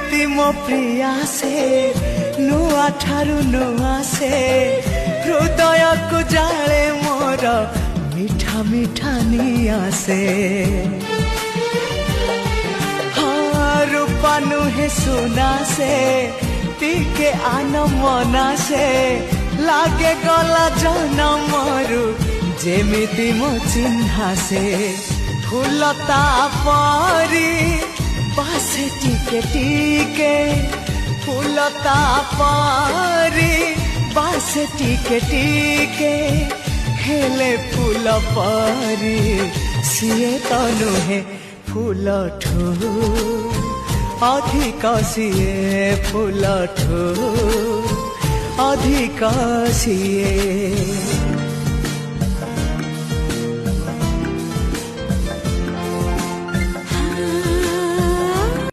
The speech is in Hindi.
जेमिति मो प्रिया से नुआ ठारू नुआ से हृदय को जाले मोर मीठा मीठा निया से हाँ रूपा नुहे सुना से टिके आन मना से लागे गला जनम रु जेमिति मो चिन्हा से फूलता परी बासे टिके टिके फूलता परी बासे टिके टिके हेले फूल परी सीए तो नुहे फूल ठू अधिक सीए फूल ठू अधिक सीए।